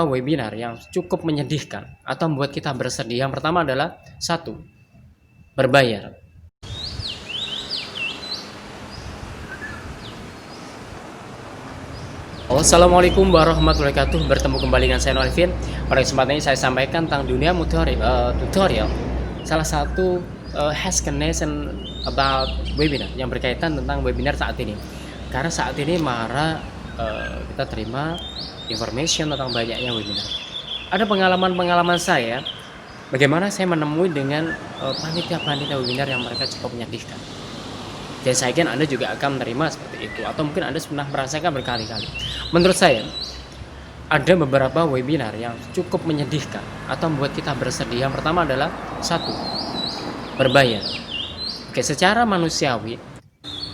Webinar yang cukup menyedihkan atau membuat kita bersedih. Yang pertama adalah satu, berbayar. Assalamualaikum warahmatullahi wabarakatuh. Bertemu kembali dengan saya Alvin. Pada kesempatan ini saya sampaikan tentang dunia tutorial. Salah satu explanation about webinar yang berkaitan tentang webinar saat ini. Karena saat ini kita terima information tentang banyaknya webinar. Ada pengalaman saya bagaimana saya menemui dengan panitia-panitia webinar yang mereka cukup menyedihkan. Dan saya yakin Anda juga akan menerima seperti itu, atau mungkin Anda pernah merasakan berkali-kali. Menurut saya ada beberapa webinar yang cukup menyedihkan atau membuat kita bersedih. Yang pertama adalah satu, berbayar. Oke, secara manusiawi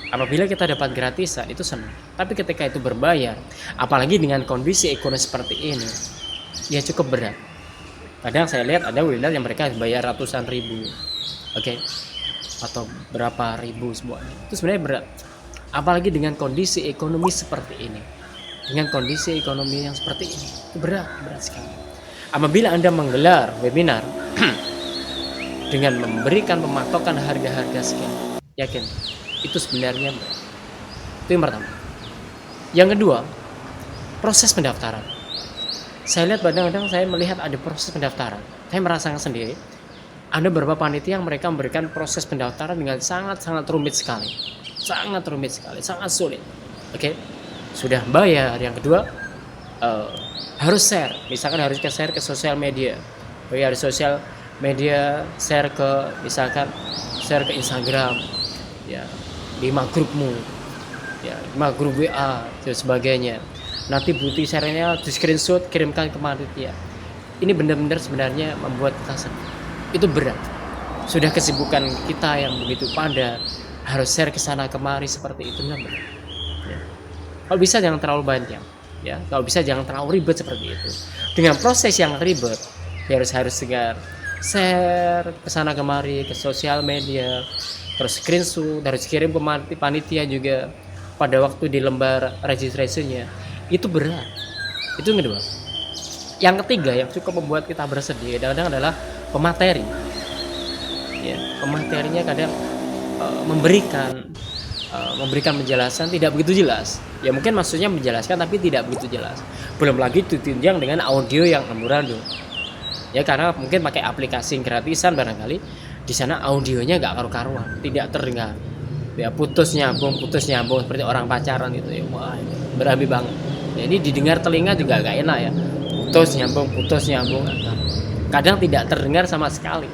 apabila kita dapat gratisan itu senang, tapi ketika itu berbayar, apalagi dengan kondisi ekonomi seperti ini, ya cukup berat. Kadang saya lihat ada webinar yang mereka bayar ratusan ribu, oke, atau berapa ribu semuanya. Itu sebenarnya berat, apalagi dengan kondisi ekonomi seperti ini. Dengan kondisi ekonomi yang seperti ini, itu berat sekali. Apabila Anda menggelar webinar dengan memberikan pematokan harga-harga sekian, yakin itu sebenarnya berat. Itu yang pertama. Yang kedua, proses pendaftaran. Saya lihat kadang-kadang saya melihat ada proses pendaftaran. Saya merasakan sendiri ada beberapa panitia yang mereka memberikan proses pendaftaran dengan sangat rumit sekali. Sangat sulit. Oke. Sudah bayar. Yang kedua, harus share. Misalkan harus share ke sosial media. Harus sosial media, share ke Instagram. Ya, 5 grupmu. Ya, 5 grup WA dan sebagainya. Nanti bukti share-nya di screenshot, kirimkan ke panitia. Ini benar-benar sebenarnya membuat kita sedih. Itu berat. Sudah kesibukan kita yang begitu padat, harus share ke sana kemari seperti itu, benar. Ya. Kalau bisa jangan terlalu banyak, ya. Kalau bisa jangan terlalu ribet seperti itu. Dengan proses yang ribet, ya harus segar. Share ke sana kemari ke sosial media, terus screenshot, harus kirim ke panitia juga pada waktu di lembar registrasinya. Itu berat. Itu yang kedua. Yang ketiga yang cukup membuat kita bersedih kadang-kadang adalah pemateri. Ya, pematerinya kadang memberikan penjelasan tidak begitu jelas. Ya mungkin maksudnya menjelaskan tapi tidak begitu jelas. Belum lagi ditunjang dengan audio yang amburadul. Ya karena mungkin pakai aplikasi gratisan barangkali di sana audionya nggak karu-karuan, tidak terdengar. Ya putus nyambung seperti orang pacaran gitu ya. Wah, berabi banget. Jadi didengar telinga juga agak enak ya. Putus nyambung. Kadang tidak terdengar sama sekali.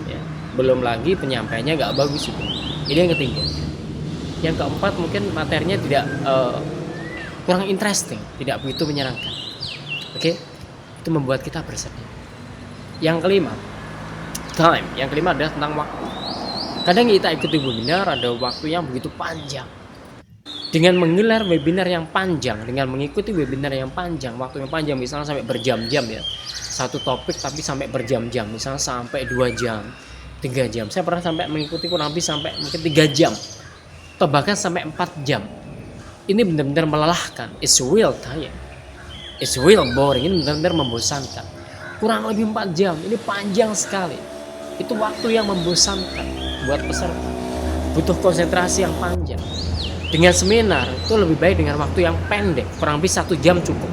Ya, belum lagi penyampaiannya nggak bagus itu. Ini yang ketiga. Yang keempat mungkin materinya tidak kurang interesting, tidak begitu menyenangkan. Oke, itu membuat kita bersedih. Yang kelima, time. Yang kelima adalah tentang waktu. Kadang kita ikuti webinar ada waktu yang begitu panjang. Dengan menggelar webinar yang panjang, dengan mengikuti webinar yang panjang, waktu yang panjang, misalnya sampai berjam-jam ya. Satu topik tapi sampai berjam-jam, misalnya sampai 2 jam, 3 jam. Saya pernah sampai mengikuti kurang lebih sampai mungkin 3 jam. Atau bahkan sampai 4 jam. Ini benar-benar melelahkan. It's real tiring. It's real boring. Ini benar-benar membosankan. Kurang lebih 4 jam. Ini panjang sekali. Itu waktu yang membosankan buat peserta. Butuh konsentrasi yang panjang. Dengan seminar itu lebih baik dengan waktu yang pendek, kurang lebih 1 jam cukup.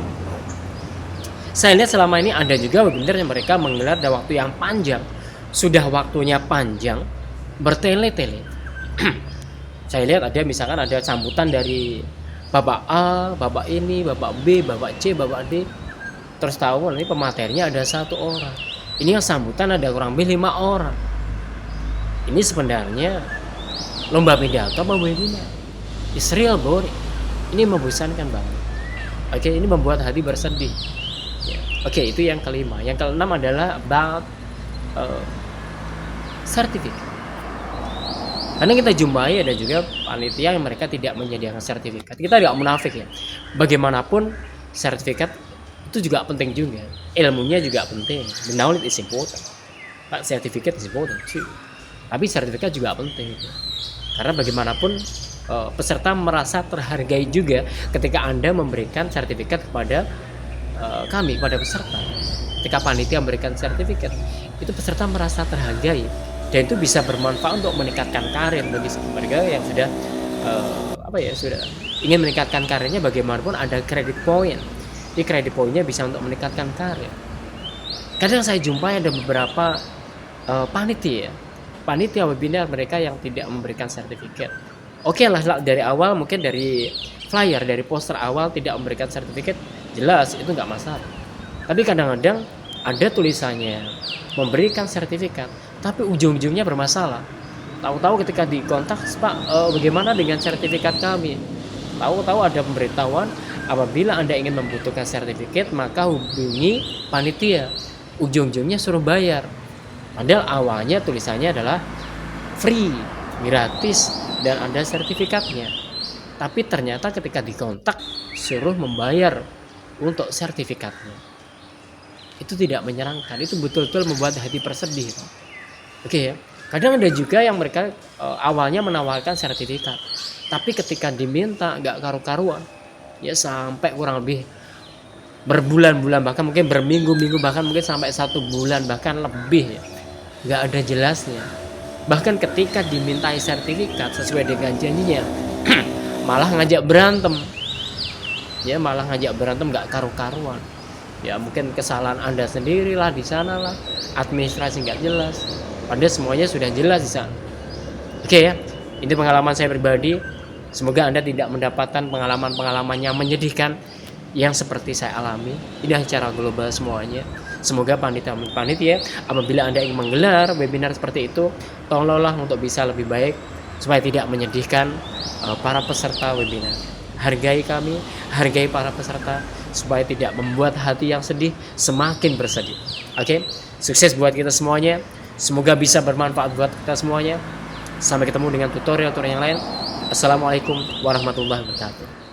Saya lihat selama ini ada juga webinar yang mereka menggelar dalam waktu yang panjang. Sudah waktunya panjang, bertele-tele. Saya lihat ada misalkan ada sambutan dari Bapak A, Bapak ini, Bapak B, Bapak C, Bapak D. Terus tahu ini pematerinya ada 1 orang. Ini yang sambutan ada kurang lebih 5 orang. Ini sebenarnya lomba pidato apa webinar? It's real boring. Ini membosankan banget. Oke, ini membuat hati bersedih. Ya. Oke, itu yang kelima. Yang keenam adalah about sertifikat. Karena kita jumpai ada juga panitia yang mereka tidak menyediakan sertifikat. Kita tidak munafik ya. Bagaimanapun sertifikat itu juga penting juga. Ilmunya juga penting. The knowledge is important. But certificate is important too. Tapi sertifikat juga penting. Karena bagaimanapun peserta merasa terhargai juga ketika Anda memberikan sertifikat kepada kami kepada peserta. Ketika panitia memberikan sertifikat, itu peserta merasa terhargai dan itu bisa bermanfaat untuk meningkatkan karir bagi mereka yang sudah sudah ingin meningkatkan karirnya. Bagaimanapun ada credit point. Di credit pointnya bisa untuk meningkatkan karir. Kadang saya jumpai ada beberapa panitia webinar mereka yang tidak memberikan sertifikat. Oke lah, dari awal mungkin dari flyer, dari poster awal tidak memberikan sertifikat, jelas itu nggak masalah. Tapi kadang-kadang ada tulisannya memberikan sertifikat, tapi ujung-ujungnya bermasalah. Tahu-tahu ketika dikontak, Pak, bagaimana dengan sertifikat kami? Tahu-tahu ada pemberitahuan, apabila Anda ingin membutuhkan sertifikat, maka hubungi panitia. Ujung-ujungnya suruh bayar. Padahal awalnya tulisannya adalah free, gratis, dan ada sertifikatnya. Tapi ternyata ketika dikontak suruh membayar untuk sertifikatnya. Itu tidak menyenangkan, itu betul-betul membuat hati bersedih. Oke ya. Kadang ada juga yang mereka awalnya menawarkan sertifikat, tapi ketika diminta nggak karu-karuan, ya sampai kurang lebih berbulan-bulan, bahkan mungkin berminggu-minggu, bahkan mungkin sampai 1 bulan, bahkan lebih ya, nggak ada jelasnya. Bahkan ketika dimintai sertifikat sesuai dengan janjinya, malah ngajak berantem, nggak karu-karuan. Ya mungkin kesalahan Anda sendirilah di sana lah, administrasi nggak jelas. Padahal semuanya sudah jelas di sana. Oke ya, ini pengalaman saya pribadi. Semoga Anda tidak mendapatkan pengalaman-pengalaman yang menyedihkan yang seperti saya alami. Ini secara global semuanya. Semoga panitia apabila Anda ingin menggelar webinar seperti itu, tolonglah untuk bisa lebih baik supaya tidak menyedihkan para peserta webinar. Hargai kami, hargai para peserta supaya tidak membuat hati yang sedih semakin bersedih. Oke, sukses buat kita semuanya. Semoga bisa bermanfaat buat kita semuanya. Sampai ketemu dengan tutorial yang lain. Assalamualaikum warahmatullahi wabarakatuh.